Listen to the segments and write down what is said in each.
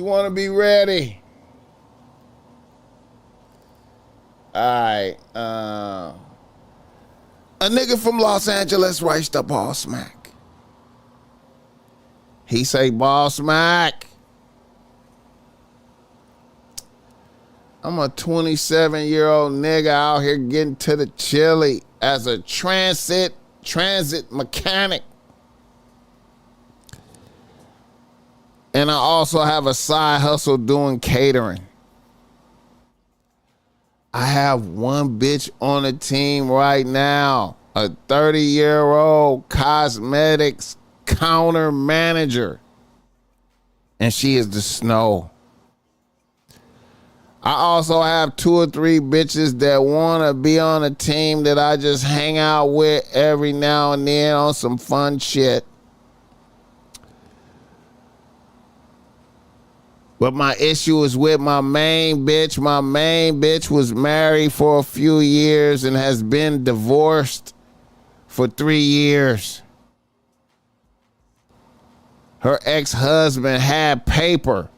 You want to be ready? All right. A nigga from Los Angeles writes to BossMack. He say, BossMack, I'm a 27-year-old nigga out here getting to the chili as a transit mechanic. And I also have a side hustle doing catering. I have one bitch on the team right now, a 30-year-old cosmetics counter manager, and she is the snow. I also have 2 or 3 bitches that want to be on a team that I just hang out with every now and then on some fun shit. But my issue is with my main bitch. My main bitch was married for a few years and has been divorced for 3 years. Her ex-husband had paper,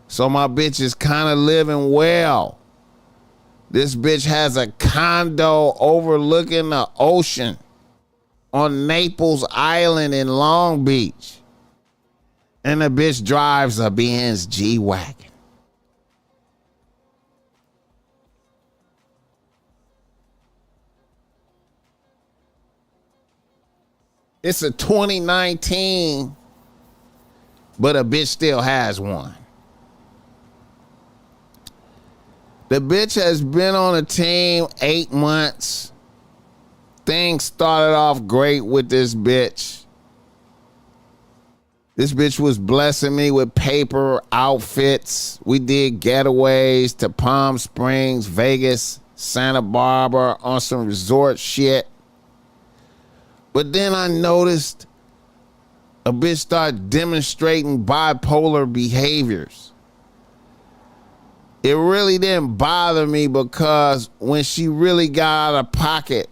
so my bitch is kind of living well. This bitch has a condo overlooking the ocean on Naples Island in Long Beach. And the bitch drives a Benz G-Wagon. It's a 2019, but a bitch still has one. The bitch has been on a team 8 months. Things started off great with this bitch. This bitch was blessing me with paper outfits. We did getaways to Palm Springs, Vegas, Santa Barbara on some resort shit. But then I noticed a bitch started demonstrating bipolar behaviors. It really didn't bother me because when she really got out of pocket,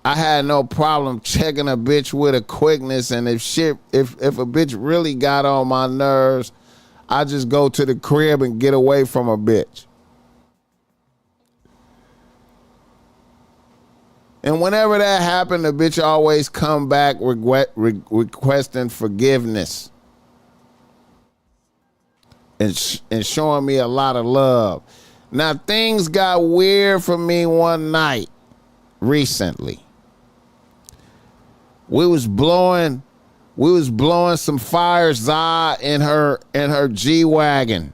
I had no problem checking a bitch with a quickness, and if a bitch really got on my nerves, I just go to the crib and get away from a bitch. And whenever that happened, the bitch always come back requesting forgiveness and showing me a lot of love. Now things got weird for me one night recently. We was blowing some fire in her G-Wagon.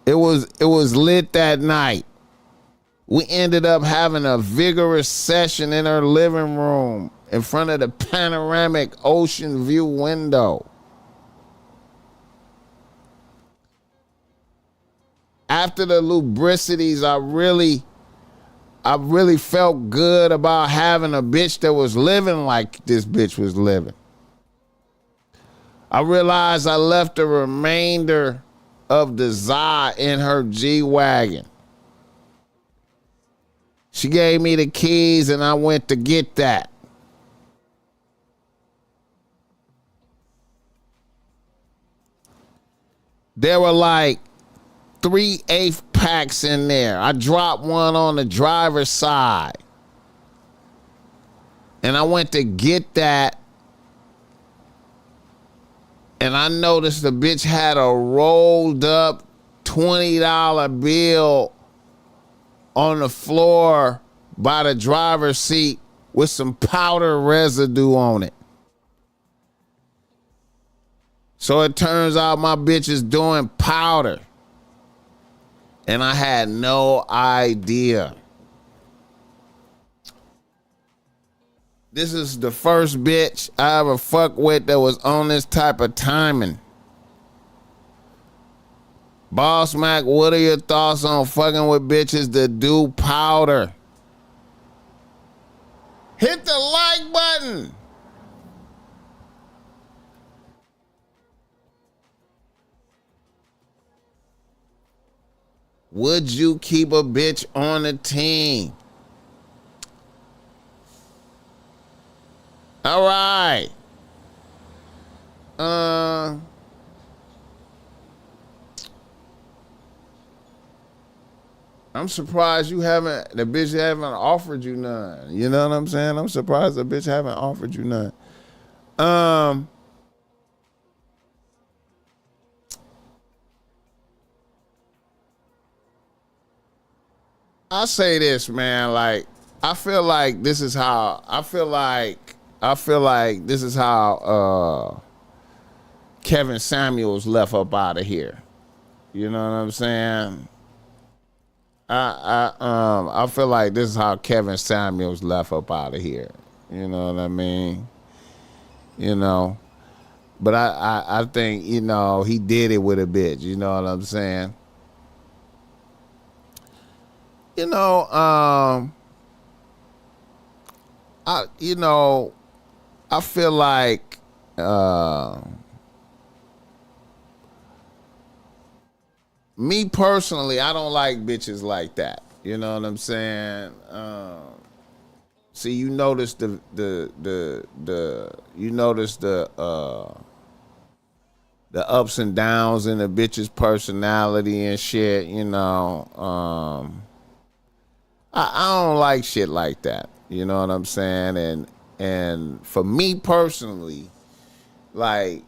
It was lit that night. We ended up having a vigorous session in her living room in front of the panoramic ocean view window. After the lubricities, I really felt good about having a bitch that was living like this bitch was living. I realized I left the remainder of the za in her G-Wagon. She gave me the keys and I went to get that. There were like 3 eighth packs in there. I dropped one on the driver's side. And I went to get that. And I noticed the bitch had a rolled up $20 bill on the floor by the driver's seat with some powder residue on it. So it turns out my bitch is doing powder. And I had no idea. This is the first bitch I ever fucked with that was on this type of timing. BossMack, what are your thoughts on fucking with bitches that do powder? Hit the like button. Would you keep a bitch on the team? All right. I'm surprised the bitch haven't offered you none. You know what I'm saying? I'm surprised the bitch haven't offered you none. Um, I say this, man. Like, I feel like this is how this is how Kevin Samuels left up out of here. You know what I'm saying? I feel like this is how Kevin Samuels left up out of here. You know what I mean? You know. But I think, he did it with a bitch. You know what I'm saying? You know, I feel like me personally, I don't like bitches like that. You know what I'm saying? See, you notice the ups and downs in the bitch's personality and shit. I don't like shit like that. You know what I'm saying? And for me personally, like,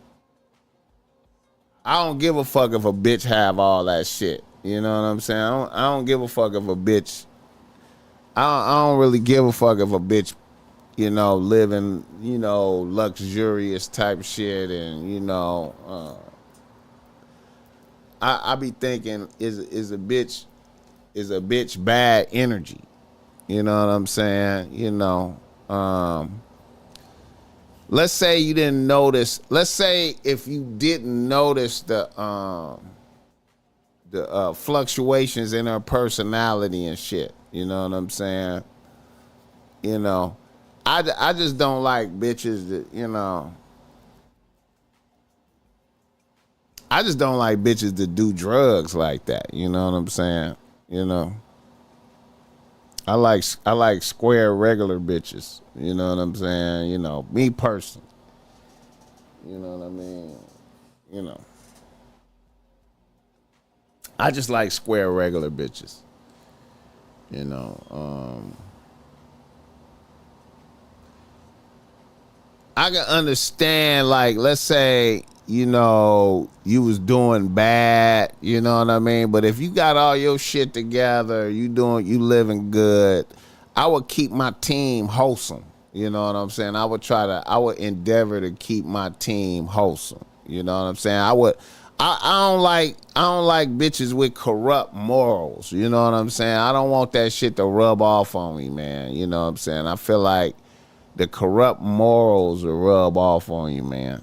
I don't give a fuck if a bitch have all that shit. You know what I'm saying? I don't give a fuck if a bitch. I don't really give a fuck if a bitch, living, luxurious type shit, and I be thinking is a bitch bad energy. You know what I'm saying? Let's say you didn't notice. Let's say if you didn't notice the fluctuations in her personality and shit. You know what I'm saying? I just don't like bitches that. I just don't like bitches that do drugs like that. You know what I'm saying? You know. I like square regular bitches. You know what I'm saying? Me personally. You know what I mean? You know. I just like square regular bitches. You know. I can understand, like, let's say, you was doing bad, you know what I mean? But if you got all your shit together, you living good, I would keep my team wholesome. You know what I'm saying? I would endeavor to keep my team wholesome. You know what I'm saying? I don't like bitches with corrupt morals. You know what I'm saying? I don't want that shit to rub off on me, man. You know what I'm saying? I feel like the corrupt morals will rub off on you, man.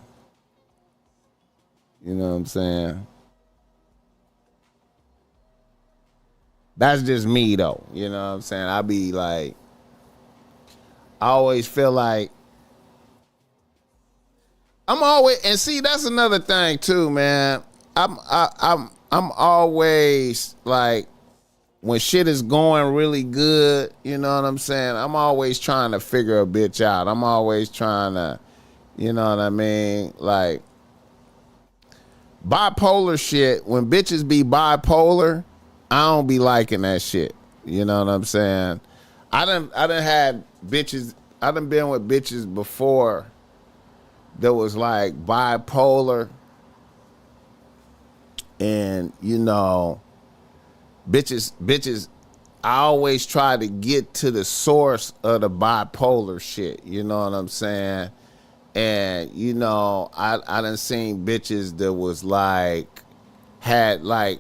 You know what I'm saying? That's just me though. You know what I'm saying? I be like, I always feel like I'm always, and see, that's another thing too, man. I'm always like, when shit is going really good, you know what I'm saying? I'm always trying to figure a bitch out. I'm always trying to, you know what I mean? Like, bipolar shit, when bitches be bipolar, I don't be liking that shit. You know what I'm saying? I done had bitches, I done been with bitches before that was like bipolar, and bitches I always try to get to the source of the bipolar shit. You know what I'm saying? And I done seen bitches that was like, had like,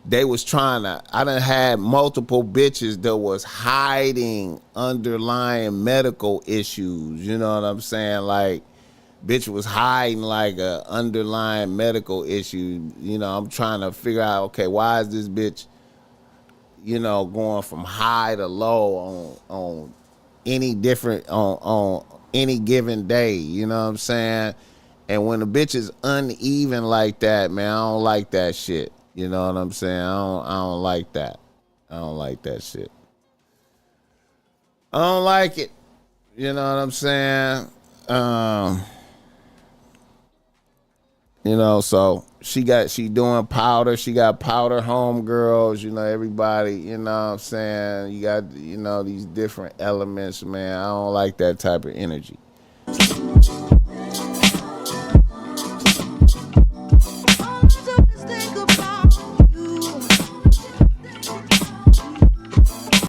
they was trying to, I done had multiple bitches that was hiding underlying medical issues. You know what I'm saying? Like, bitch was hiding like a underlying medical issue. I'm trying to figure out, okay, why is this bitch, going from high to low on any different, on any given day. You know what I'm saying? And when a bitch is uneven like that, man, I don't like that shit. You know what I'm saying? I don't like that. I don't like that shit. I don't like it. You know what I'm saying? You know, so she doing powder. She got powder homegirls, you know, everybody, you know what I'm saying? You got, you know, these different elements, man. I don't like that type of energy.